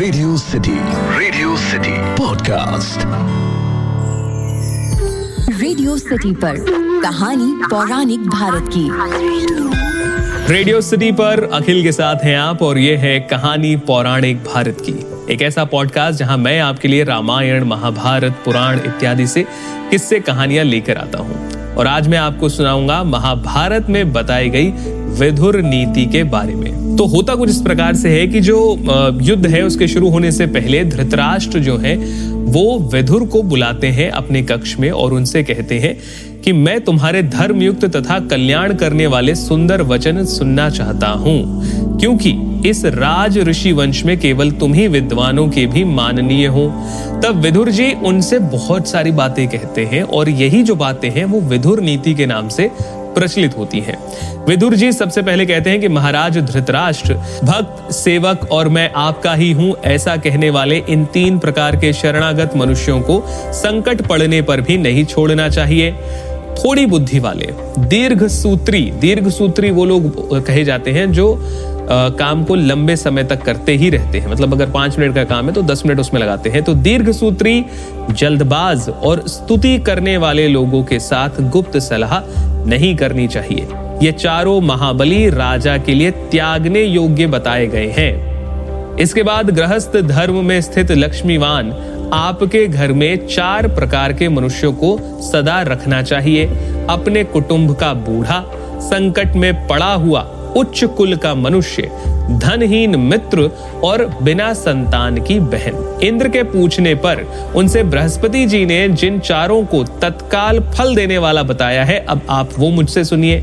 Radio city podcast. Radio city पर कहानी पौराणिक भारत की। रेडियो सिटी पर अखिल के साथ हैं आप और ये है कहानी पौराणिक भारत की, एक ऐसा पॉडकास्ट जहां मैं आपके लिए रामायण, महाभारत, पुराण इत्यादि से किस्से कहानियां लेकर आता हूं। और आज मैं आपको सुनाऊंगा महाभारत में बताई गई विदुर नीति के बारे में। तो होता कुछ इस प्रकार से है कि जो युद्ध है उसके शुरू होने से पहले धृतराष्ट्र जो है वो विदुर को बुलाते हैं अपने कक्ष में और उनसे कहते हैं कि मैं तुम्हारे धर्मयुक्त तथा कल्याण करने वाले सुंदर वचन सुनना चाहता हूं, क्योंकि इस राज ऋषि वंश में केवल तुम ही विद्वानों के भी माननीय हो। तब विदुर जी उनसे बहुत सारी बातें कहते हैं और यही जो बातें हैं वो विदुर नीति के नाम से प्रचलित होती हैं। विदुर जी सबसे पहले कहते हैं कि महाराज धृतराष्ट्र, भक्त, सेवक और मैं आपका ही हूं, ऐसा कहने वाले इन 3 प्रकार के शरणागत मनुष्यों को संकट पड़ने पर भी नहीं छोड़ना चाहिए। थोड़ी बुद्धि वाले, दीर्घ सूत्री वो लोग कहे जाते हैं जो काम को लंबे समय तक करते ही रहते हैं। मतलब अगर 5 मिनट का काम है तो 10 मिनट उसमें लगाते हैं। तो दीर्घ सूत्री, जल्दबाज और स्तुति करने वाले लोगों के साथ गुप्त सलाह नहीं करनी चाहिए। ये चारों महाबली राजा के लिए त्यागने योग्य बताए गए हैं। इसके बाद गृहस्थ धर्म में स्थित लक्ष्मीवान आपके घर में 4 प्रकार के मनुष्यों को सदा रखना चाहिए। अपने कुटुंब का बूढ़ा, संकट में पड़ा हुआ उच्च कुल का मनुष्य, धनहीन मित्र और बिना संतान की बहन। इंद्र के पूछने पर उनसे बृहस्पति जी ने जिन चारों को तत्काल फल देने वाला बताया है, अब आप वो मुझसे सुनिए।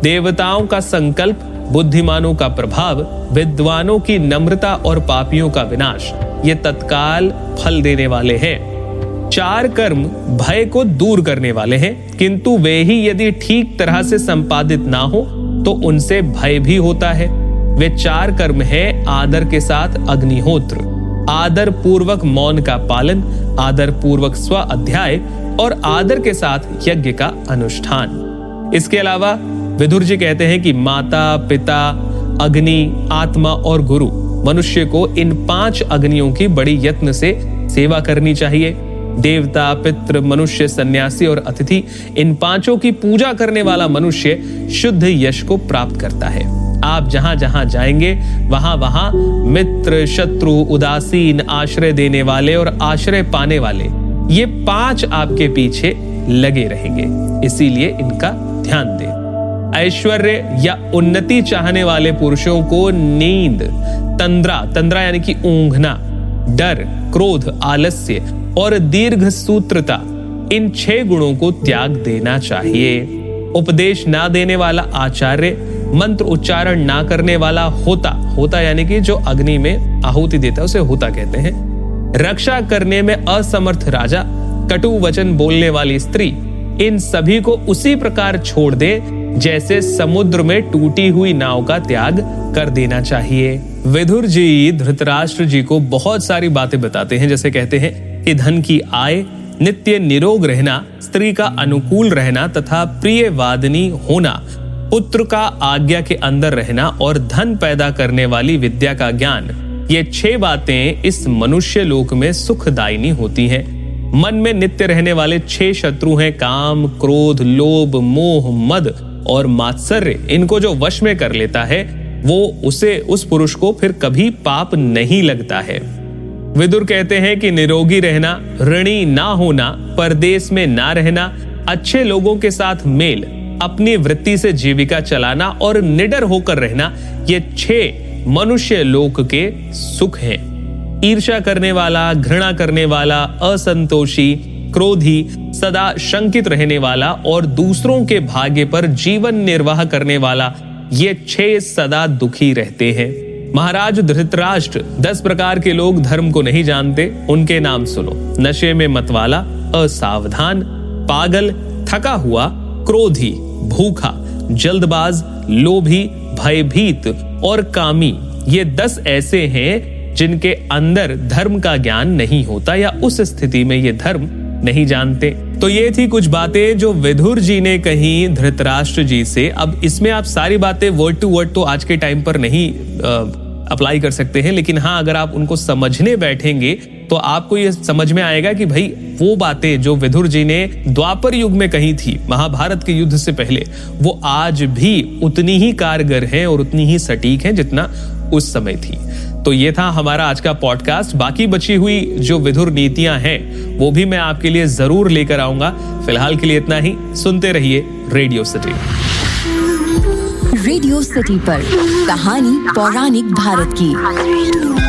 देवताओं का संकल्प, बुद्धिमानों का प्रभाव, विद्वानों की नम्रता और पापियों का विनाश, ये तत्काल फल देने वाले हैं। 4 कर्म भय को दूर करने वाले हैं, किंतु वे ही यदि ठीक तरह से संपादित ना हो तो उनसे भय भी होता है। वे 4 कर्म है आदर के साथ अग्निहोत्र, आदर पूर्वक मौन का पालन, आदर पूर्वक स्व अध्याय और आदर के साथ यज्ञ का अनुष्ठान। इसके अलावा विदुर जी कहते हैं कि माता, पिता, अग्नि, आत्मा और गुरु, मनुष्य को इन 5 अग्नियों की बड़ी यत्न से सेवा करनी चाहिए। देवता, पितृ, मनुष्य, सन्यासी और अतिथि, इन 5 की पूजा करने वाला मनुष्य शुद्ध यश को प्राप्त करता है। आप जहां जहां जाएंगे वहां वहां मित्र, शत्रु, उदासीन, आश्रय देने वाले और आश्रय पाने वाले, ये 5 आपके पीछे लगे रहेंगे, इसीलिए इनका ध्यान दें। ऐश्वर्य या उन्नति चाहने वाले पुरुषों को नींद, तंद्रा यानी कि ऊंघना, डर, क्रोध, आलस्य और दीर्घ सूत्रता, इन 6 गुणों को त्याग देना चाहिए। उपदेश ना देने वाला आचार्य, मंत्र उच्चारण ना करने वाला होता यानी कि जो अग्नि में आहुति देता है उसे होता कहते हैं। रक्षा करने में असमर्थ राजा, कटु वचन बोलने वाली स्त्री, इन सभी को उसी प्रकार छोड़ दे जैसे समुद्र में टूटी हुई नाव का त्याग कर देना चाहिए। विदुर जी धृतराष्ट्र जी को बहुत सारी बातें बताते हैं, जैसे कहते हैं कि धन की आय, नित्य निरोग रहना, स्त्री का अनुकूल रहना तथा प्रिय वादिनी होना, पुत्र का आज्ञा के अंदर रहना और धन पैदा करने वाली विद्या का ज्ञान, ये 6 बातें इस मनुष्य लोक में सुखदायिनी होती हैं। मन में नित्य रहने वाले 6 शत्रु हैं काम, क्रोध, लोभ, मोह, मद और मात्सर्य। इनको जो वश में कर लेता है वो उस पुरुष को फिर कभी पाप नहीं लगता है। विदुर कहते हैं कि निरोगी रहना, ऋणी ना होना, परदेश में ना रहना, अच्छे लोगों के साथ मेल, अपनी वृत्ति से जीविका चलाना और निडर होकर रहना, ये 6 मनुष्य लोक के सुख हैं। ईर्ष्या करने वाला, घृणा करने वाला, असंतोषी, क्रोधी, सदा शंकित रहने वाला और दूसरों के भाग्य पर जीवन निर्वाह करने वाला, ये 6 सदा दुखी रहते हैं। महाराज धृतराष्ट्र, 10 प्रकार के लोग धर्म को नहीं जानते, उनके नाम सुनो। नशे में मतवाला, असावधान, पागल, थका हुआ, क्रोधी, भूखा, जल्दबाज, लोभी, भयभीत और कामी, ये 10 ऐसे हैं जिनके अंदर धर्म का ज्ञान नहीं होता या उस स्थिति में ये धर्म नहीं जानते। तो ये थी कुछ बातें जो विदुर जी ने कही धृतराष्ट्र जी से। अब इसमें आप सारी बातें वर्ड टू वर्ड तो आज के टाइम पर नहीं अप्लाई कर सकते हैं, लेकिन हाँ अगर आप उनको समझने बैठेंगे तो आपको ये समझ में आएगा कि भाई वो बातें जो विदुर जी ने द्वापर युग में कही थी, महाभारत के युद्ध से पहले, वो आज भी उतनी ही कारगर हैं और उतनी ही सटीक हैं जितना उस समय थी। तो ये था हमारा आज का पॉडकास्ट। बाकी बची हुई जो विदुर नीतियां हैं वो भी मैं आपके लिए जरूर लेकर आऊंगा। फिलहाल के लिए इतना ही। सुनते रहिए रेडियो सिटी। रेडियो सिटी पर कहानी पौराणिक भारत की।